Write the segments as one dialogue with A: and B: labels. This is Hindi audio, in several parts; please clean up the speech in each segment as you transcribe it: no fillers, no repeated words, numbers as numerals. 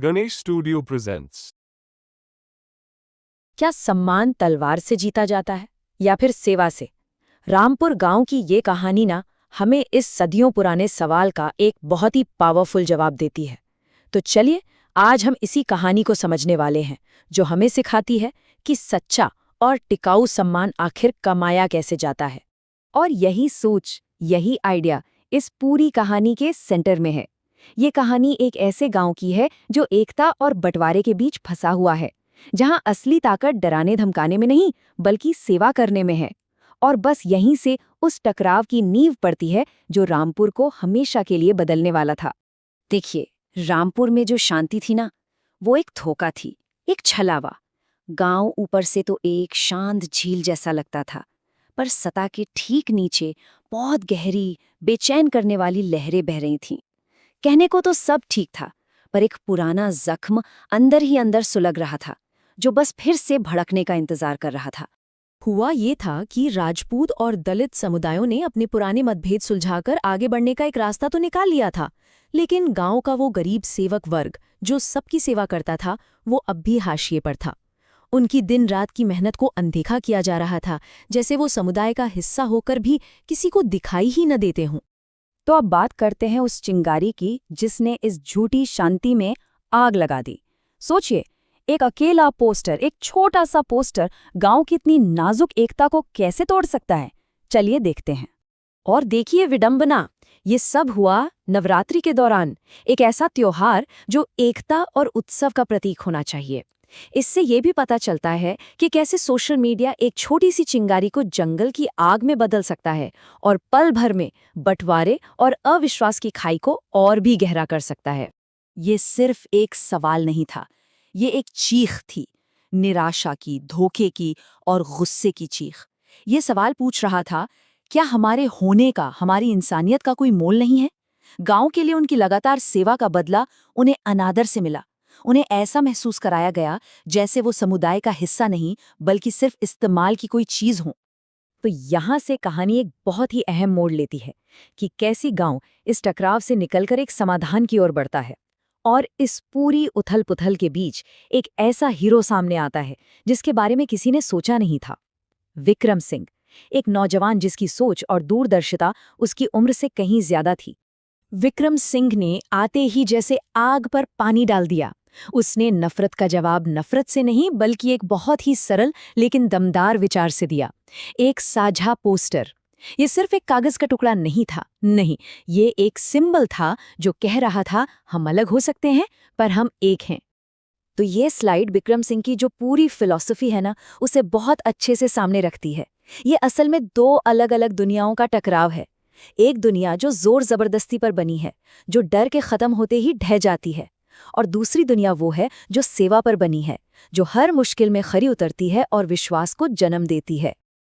A: Ganesh studio presents.
B: क्या सम्मान तलवार से जीता जाता है या फिर सेवा से? रामपुर गांव की ये कहानी ना हमें इस सदियों पुराने सवाल का एक बहुत ही पावरफुल जवाब देती है। तो चलिए आज हम इसी कहानी को समझने वाले हैं, जो हमें सिखाती है कि सच्चा और टिकाऊ सम्मान आखिर कमाया कैसे जाता है। और यही सोच, यही आइडिया इस पूरी कहानी के सेंटर में है। ये कहानी एक ऐसे गांव की है जो एकता और बंटवारे के बीच फंसा हुआ है, जहां असली ताकत डराने धमकाने में नहीं बल्कि सेवा करने में है। और बस यहीं से उस टकराव की नींव पड़ती है जो रामपुर को हमेशा के लिए बदलने वाला था। देखिए, रामपुर में जो शांति थी ना, वो एक धोखा थी, एक छलावा। गांव ऊपर से तो एक शांत झील जैसा लगता था, पर सतह के ठीक नीचे बहुत गहरी, बेचैन करने वाली लहरें बह रही थीं। कहने को तो सब ठीक था, पर एक पुराना जख्म अंदर ही अंदर सुलग रहा था, जो बस फिर से भड़कने का इंतजार कर रहा था। हुआ ये था कि राजपूत और दलित समुदायों ने अपने पुराने मतभेद सुलझाकर आगे बढ़ने का एक रास्ता तो निकाल लिया था, लेकिन गांव का वो गरीब सेवक वर्ग जो सबकी सेवा करता था, वो अब भी हाशिए पर था। उनकी दिन रात की मेहनत को अनदेखा किया जा रहा था, जैसे वो समुदाय का हिस्सा होकर भी किसी को दिखाई ही न देते हों। तो अब बात करते हैं उस चिंगारी की जिसने इस झूठी शांति में आग लगा दी। सोचिए, एक अकेला पोस्टर, एक छोटा सा पोस्टर गांव की इतनी नाजुक एकता को कैसे तोड़ सकता है? चलिए देखते हैं। और देखिए विडंबना, ये सब हुआ नवरात्रि के दौरान, एक ऐसा त्योहार जो एकता और उत्सव का प्रतीक होना चाहिए। इससे ये भी पता चलता है कि कैसे सोशल मीडिया एक छोटी सी चिंगारी को जंगल की आग में बदल सकता है और पल भर में बंटवारे और अविश्वास की खाई को और भी गहरा कर सकता है। ये सिर्फ एक सवाल नहीं था, ये एक चीख थी, निराशा की, धोखे की और गुस्से की चीख। ये सवाल पूछ रहा था, क्या हमारे होने का, हमारी इंसानियत का कोई मोल नहीं है? गांव के लिए उनकी लगातार सेवा का बदला उन्हें अनादर से मिला। उन्हें ऐसा महसूस कराया गया जैसे वो समुदाय का हिस्सा नहीं बल्कि सिर्फ इस्तेमाल की कोई चीज हो। तो यहाँ से कहानी एक बहुत ही अहम मोड़ लेती है कि कैसी गांव इस टकराव से निकलकर एक समाधान की ओर बढ़ता है। और इस पूरी उथल-पुथल के बीच एक ऐसा हीरो सामने आता है जिसके बारे में किसी ने सोचा नहीं था। विक्रम सिंह, एक नौजवान जिसकी सोच और दूरदर्शिता उसकी उम्र से कहीं ज्यादा थी। विक्रम सिंह ने आते ही जैसे आग पर पानी डाल दिया। उसने नफरत का जवाब नफरत से नहीं बल्कि एक बहुत ही सरल लेकिन दमदार विचार से दिया। एक साझा पोस्टर। ये सिर्फ एक कागज का टुकड़ा नहीं था, नहीं, ये एक सिंबल था जो कह रहा था, हम अलग हो सकते हैं पर हम एक हैं। तो ये स्लाइड विक्रम सिंह की जो पूरी फिलॉसफी है ना, उसे बहुत अच्छे से सामने रखती है। ये असल में दो अलग अलग दुनियाओं का टकराव है। एक दुनिया जो जोर जबरदस्ती पर बनी है, जो डर के खत्म होते ही ढह जाती है, और दूसरी दुनिया वो है जो सेवा पर बनी है, जो हर मुश्किल में खरी उतरती है और विश्वास को जन्म देती है।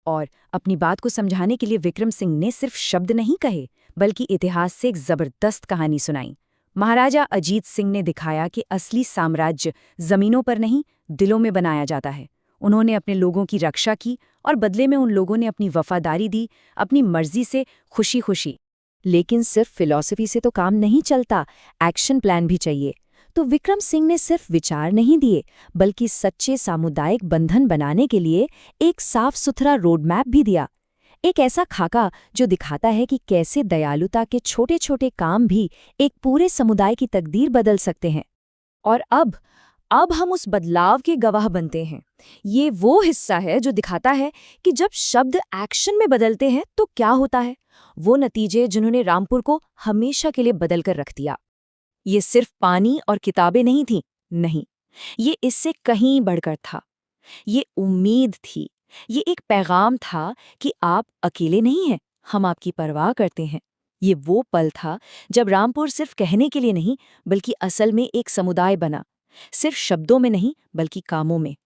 B: और अपनी बात को समझाने के लिए विक्रम सिंह ने सिर्फ शब्द नहीं कहे बल्कि इतिहास से एक जबरदस्त कहानी सुनाई। महाराजा अजीत सिंह ने दिखाया कि असली साम्राज्य जमीनों पर नहीं, दिलों में बनाया जाता है। उन्होंने अपने लोगों की रक्षा की और बदले में उन लोगों ने अपनी वफादारी दी, अपनी मर्जी से, खुशी खुशी। लेकिन सिर्फ फिलॉसफी से तो काम नहीं चलता, एक्शन प्लान भी चाहिए। तो विक्रम सिंह ने सिर्फ विचार नहीं दिए बल्कि सच्चे सामुदायिक बंधन बनाने के लिए एक साफ सुथरा रोड मैप भी दिया। एक ऐसा खाका जो दिखाता है कि कैसे दयालुता के छोटे छोटे काम भी एक पूरे समुदाय की तकदीर बदल सकते हैं। और अब हम उस बदलाव के गवाह बनते हैं। ये वो हिस्सा है जो दिखाता है कि जब शब्द एक्शन में बदलते हैं तो क्या होता है। वो नतीजे जिन्होंने रामपुर को हमेशा के लिए बदल कर रख दिया। ये सिर्फ पानी और किताबें नहीं थीं, नहीं, ये इससे कहीं बढ़कर था। ये उम्मीद थी, ये एक पैगाम था कि आप अकेले नहीं हैं, हम आपकी परवाह करते हैं। ये वो पल था जब रामपुर सिर्फ कहने के लिए नहीं बल्कि असल में एक समुदाय बना, सिर्फ शब्दों में नहीं बल्कि कामों में।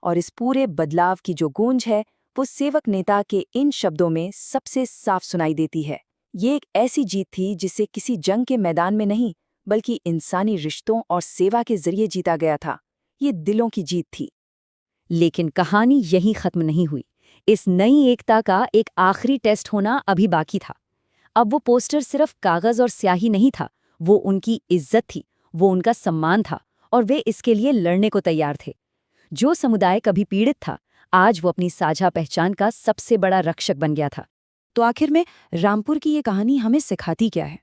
B: और इस पूरे बदलाव की जो गूंज है वो सेवक नेता के इन शब्दों में सबसे साफ सुनाई देती है। ये एक ऐसी जीत थी जिसे किसी जंग के मैदान में नहीं बल्कि इंसानी रिश्तों और सेवा के जरिए जीता गया था। ये दिलों की जीत थी। लेकिन कहानी यहीं खत्म नहीं हुई। इस नई एकता का एक आखिरी टेस्ट होना अभी बाकी था। अब वो पोस्टर सिर्फ कागज और स्याही नहीं था, वो उनकी इज्जत थी,
C: वो उनका सम्मान था और वे इसके लिए लड़ने को तैयार थे। जो समुदाय कभी पीड़ित था, आज वो अपनी साझा पहचान का सबसे बड़ा रक्षक बन गया था। तो आखिर में रामपुर की ये कहानी हमें सिखाती क्या है?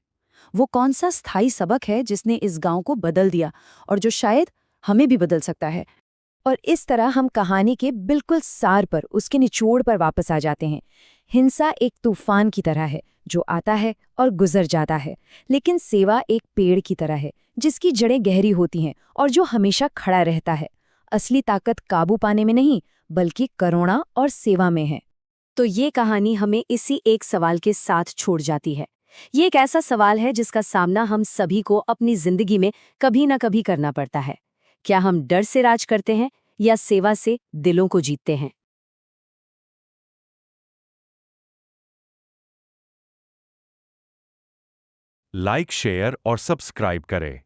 C: वो कौन सा स्थायी सबक है जिसने इस गांव को बदल दिया और जो शायद हमें भी बदल सकता है?
B: और इस तरह हम कहानी के बिल्कुल सार पर, उसके निचोड़ पर वापस आ जाते हैं। हिंसा एक तूफान की तरह है जो आता है और गुजर जाता है, लेकिन सेवा एक पेड़ की तरह है जिसकी जड़ें गहरी होती हैं और जो हमेशा खड़ा रहता है। असली ताकत काबू पाने में नहीं, बल्कि करुणा और सेवा में है।
C: तो ये कहानी हमें इसी एक सवाल के साथ छोड़ जाती है। ये एक ऐसा सवाल है जिसका सामना हम सभी को अपनी जिंदगी में कभी ना कभी करना पड़ता है। क्या हम डर से राज करते हैं या सेवा से दिलों को जीतते हैं?
A: लाइक, शेयर और सब्सक्राइब करें।